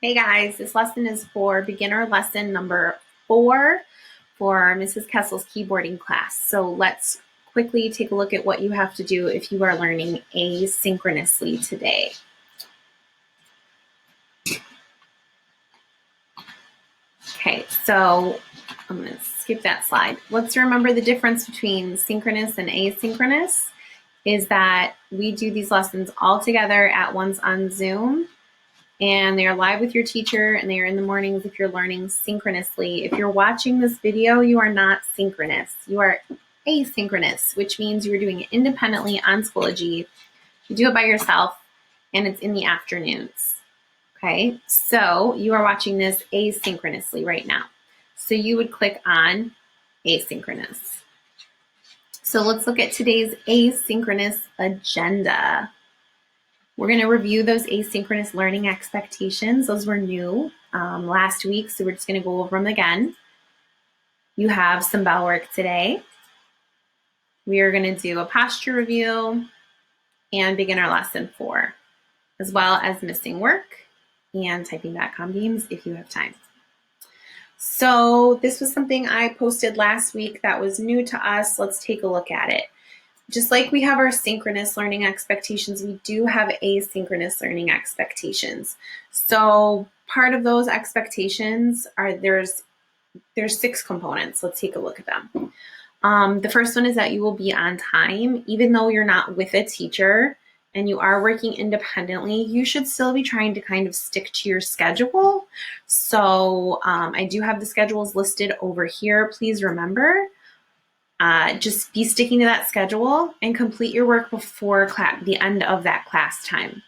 Hey guys, this lesson is for beginner lesson number 4 for Mrs. Kessel's keyboarding class. So let's quickly take a look at what you have to do if you are learning asynchronously today. Okay, so I'm going to skip that slide. Let's remember the difference between synchronous and asynchronous is that we do these lessons all together at once on Zoom. And they are live with your teacher, and they are in the mornings if you're learning synchronously. If you're watching this video, you are not synchronous. You are asynchronous, which means you are doing it independently on Schoology. You do it by yourself, and it's in the afternoons. Okay, so you are watching this asynchronously right now. So you would click on asynchronous. So let's look at today's asynchronous agenda. We're going to review those asynchronous learning expectations. Those were new last week, so we're just going to go over them again. You have some bell work today. We are going to do a posture review and beginner lesson 4, as well as missing work and typing.com games if you have time. So this was something I posted last week that was new to us. Let's take a look at it. Just like we have our synchronous learning expectations, we do have asynchronous learning expectations. So part of those expectations are there's 6 components. Let's take a look at them. The first one is that you will be on time. Even though you're not with a teacher and you are working independently, you should still be trying to kind of stick to your schedule. So I do have the schedules listed over here. Please remember, just be sticking to that schedule and complete your work before the end of that class time.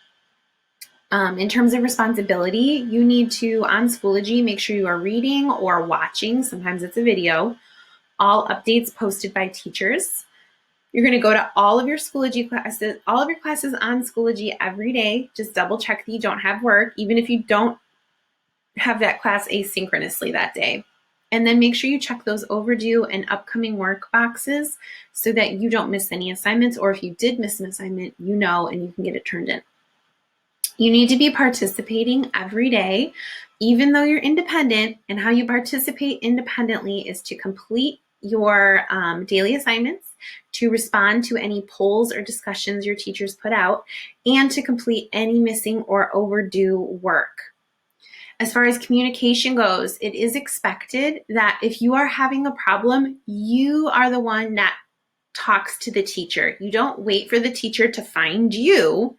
In terms of responsibility, you need to, on Schoology, make sure you are reading or watching, sometimes it's a video, all updates posted by teachers. You're going to go to all of your Schoology classes, all of your classes on Schoology every day. Just double check that you don't have work, even if you don't have that class asynchronously that day. And then make sure you check those overdue and upcoming work boxes so that you don't miss any assignments, or if you did miss an assignment, you know, and you can get it turned in. You need to be participating every day, even though you're independent, and how you participate independently is to complete your daily assignments, to respond to any polls or discussions your teachers put out, and to complete any missing or overdue work. As far as communication goes, it is expected that if you are having a problem, you are the one that talks to the teacher. You don't wait for the teacher to find you.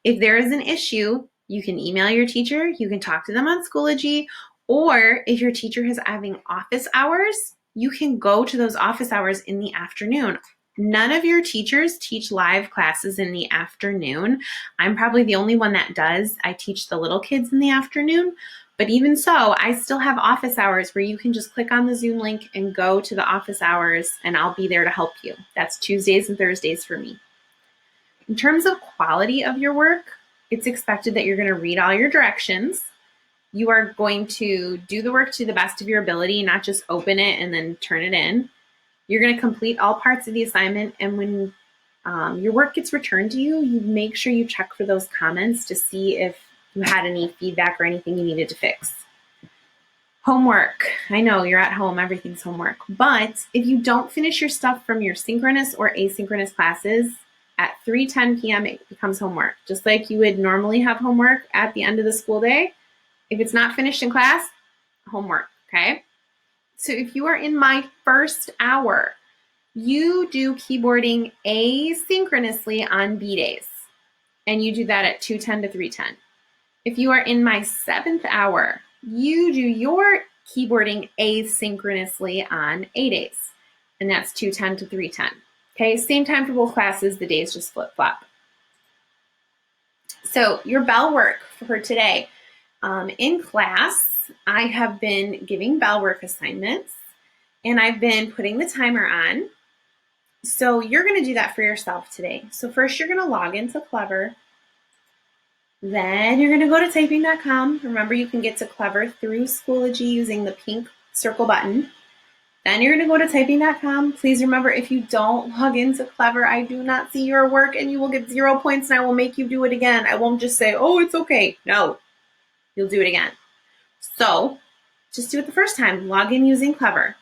If there is an issue, you can email your teacher, you can talk to them on Schoology, or if your teacher is having office hours, you can go to those office hours in the afternoon. None of your teachers teach live classes in the afternoon. I'm probably the only one that does. I teach the little kids in the afternoon. But even so, I still have office hours where you can just click on the Zoom link and go to the office hours, and I'll be there to help you. That's Tuesdays and Thursdays for me. In terms of quality of your work, it's expected that you're going to read all your directions. You are going to do the work to the best of your ability, not just open it and then turn it in. You're going to complete all parts of the assignment, and when your work gets returned to you, you make sure you check for those comments to see if you had any feedback or anything you needed to fix. Homework. I know you're at home, everything's homework. But if you don't finish your stuff from your synchronous or asynchronous classes, at 3:10 p.m. it becomes homework. Just like you would normally have homework at the end of the school day. If it's not finished in class, homework, okay? So if you are in my first hour, you do keyboarding asynchronously on B days, and you do that at 2:10 to 3:10. If you are in my 7th hour, you do your keyboarding asynchronously on A days, and that's 2:10 to 3:10. Okay, same time for both classes, the days just flip-flop. So your bell work for today. In class, I have been giving bell work assignments, and I've been putting the timer on. So you're going to do that for yourself today. So first you're going to log into Clever. Then you're going to go to typing.com. Remember, you can get to Clever through Schoology using the pink circle button. Then you're going to go to typing.com. Please remember, if you don't log into Clever, I do not see your work and you will get 0 points, and I will make you do it again. I won't just say, oh, it's okay. No. You'll do it again. So just do it the first time. Log in using Clever.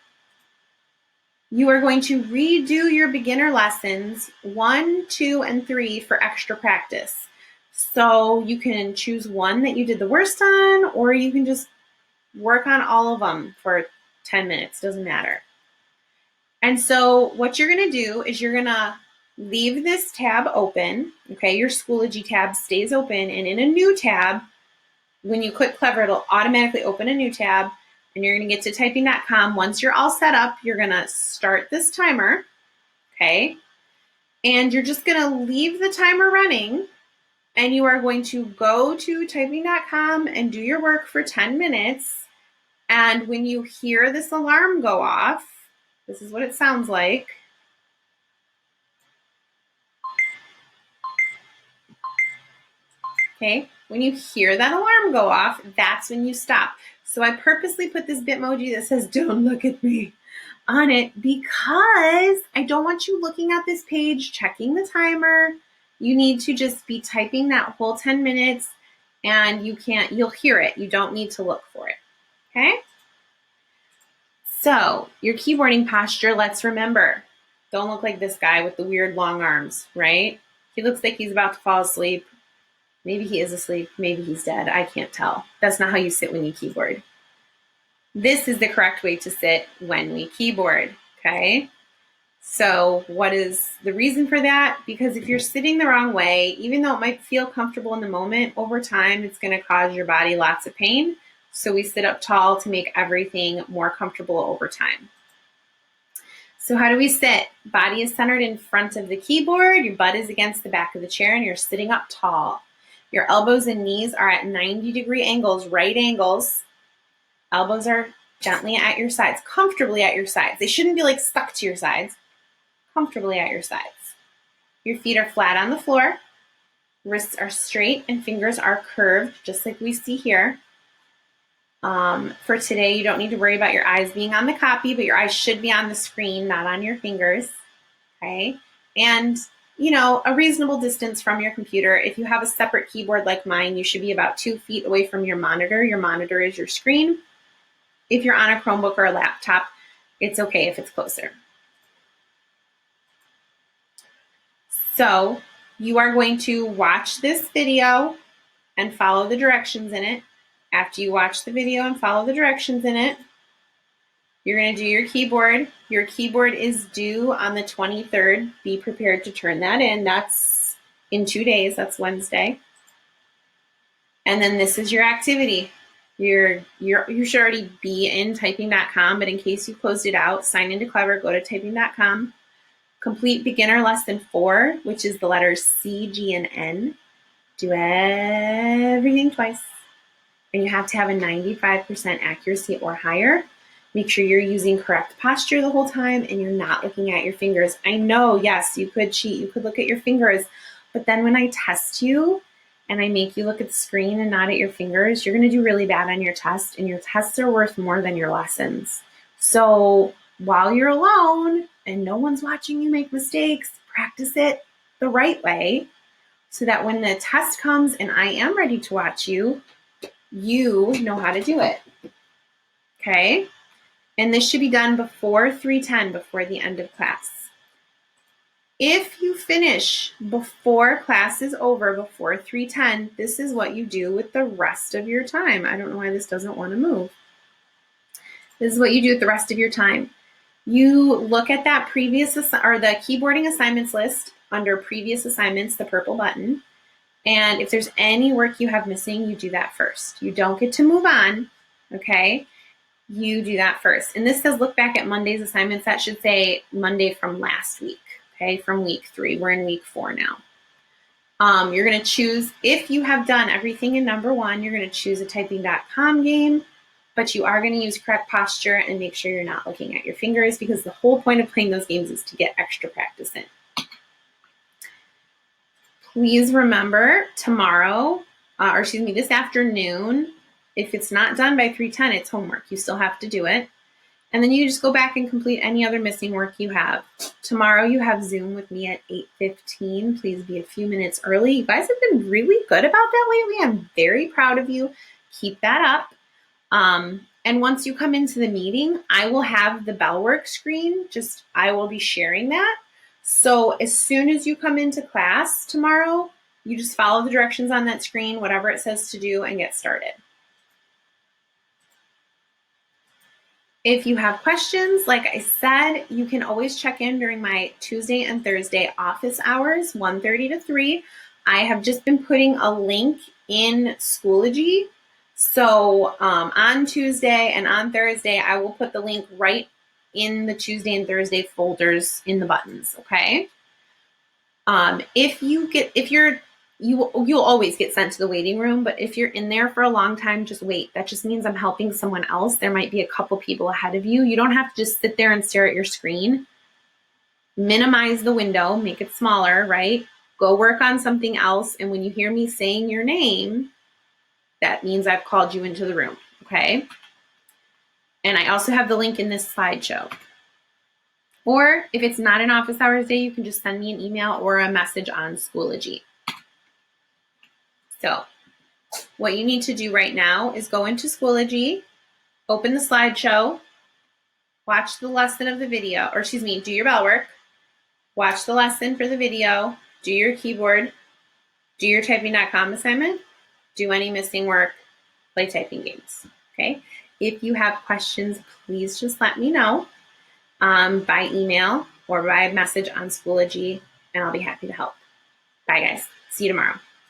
You are going to redo your beginner lessons 1, 2, and 3 for extra practice. So you can choose one that you did the worst on, or you can just work on all of them for 10 minutes, doesn't matter. And so what you're going to do is you're going to leave this tab open, okay? Your Schoology tab stays open, and in a new tab, when you click Clever, it'll automatically open a new tab, and you're going to get to typing.com. Once you're all set up, you're going to start this timer, okay? And you're just going to leave the timer running, and you are going to go to typing.com and do your work for 10 minutes. And when you hear this alarm go off, this is what it sounds like. Okay, when you hear that alarm go off, that's when you stop. So I purposely put this Bitmoji that says, "Don't look at me," on it because I don't want you looking at this page, checking the timer. You need to just be typing that whole 10 minutes, and you'll hear it. You don't need to look for it, okay? So your keyboarding posture, let's remember, don't look like this guy with the weird long arms, right? He looks like he's about to fall asleep. Maybe he is asleep, maybe he's dead, I can't tell. That's not how you sit when you keyboard. This is the correct way to sit when we keyboard, okay? So what is the reason for that? Because if you're sitting the wrong way, even though it might feel comfortable in the moment, over time it's going to cause your body lots of pain. So we sit up tall to make everything more comfortable over time. So how do we sit? Body is centered in front of the keyboard, your butt is against the back of the chair, and you're sitting up tall. Your elbows and knees are at 90-degree angles, right angles. Elbows are gently at your sides, comfortably at your sides. They shouldn't be like stuck to your sides, comfortably at your sides. Your feet are flat on the floor. Wrists are straight and fingers are curved, just like we see here. For today, you don't need to worry about your eyes being on the copy, but your eyes should be on the screen, not on your fingers, okay? And, you know, a reasonable distance from your computer. If you have a separate keyboard like mine, you should be about 2 feet away from your monitor. Your monitor is your screen. If you're on a Chromebook or a laptop, it's okay if it's closer. So you are going to watch this video and follow the directions in it. After you watch the video and follow the directions in it, you're going to do your keyboard. Your keyboard is due on the 23rd. Be prepared to turn that in. That's in 2 days. That's Wednesday. And then this is your activity. You should already be in typing.com, but in case you closed it out, sign into Clever, go to typing.com, complete beginner lesson 4, which is the letters C, G, and N. Do everything twice. And you have to have a 95% accuracy or higher. Make sure you're using correct posture the whole time and you're not looking at your fingers. I know, yes, you could cheat. You could look at your fingers. But then when I test you and I make you look at the screen and not at your fingers, you're going to do really bad on your test. And your tests are worth more than your lessons. So while you're alone and no one's watching you make mistakes, practice it the right way so that when the test comes and I am ready to watch you, you know how to do it, okay? And this should be done before 3:10, before the end of class. If you finish before class is over, before 3:10, this is what you do with the rest of your time. I don't know why this doesn't want to move. This is what you do with the rest of your time. You look at that previous the keyboarding assignments list under previous assignments, the purple button. And if there's any work you have missing, you do that first. You don't get to move on, okay? You do that first. And this says look back at Monday's assignments. That should say Monday from last week, okay? From week 3. We're in week 4 now. You're going to choose, if you have done everything in number 1, you're going to choose a typing.com game, but you are going to use correct posture and make sure you're not looking at your fingers because the whole point of playing those games is to get extra practice in. Please remember tomorrow, this afternoon, if it's not done by 3:10, it's homework. You still have to do it. And then you just go back and complete any other missing work you have. Tomorrow you have Zoom with me at 8:15. Please be a few minutes early. You guys have been really good about that lately. I'm very proud of you. keep that up. And once you come into the meeting, I will have the Bellwork screen, I will be sharing that. So as soon as you come into class tomorrow, you just follow the directions on that screen, whatever it says to do, and get started. If you have questions, like I said, you can always check in during my Tuesday and Thursday office hours, 1:30 to 3. I have just been putting a link in Schoology. So on Tuesday and on Thursday, I will put the link right in the Tuesday and Thursday folders in the buttons, okay? You'll always get sent to the waiting room, but if you're in there for a long time, just wait. That just means I'm helping someone else. There might be a couple people ahead of you. You don't have to just sit there and stare at your screen. Minimize the window, make it smaller, right? Go work on something else. And when you hear me saying your name, that means I've called you into the room, okay? And I also have the link in this slideshow. Or if it's not an office hours day, you can just send me an email or a message on Schoology. So what you need to do right now is go into Schoology, open the slideshow, watch the lesson of the video, or excuse me, do your bell work, watch the lesson for the video, do your keyboard, do your typing.com assignment, do any missing work, play typing games, okay? If you have questions, please just let me know by email or by message on Schoology, and I'll be happy to help. Bye, guys. See you tomorrow.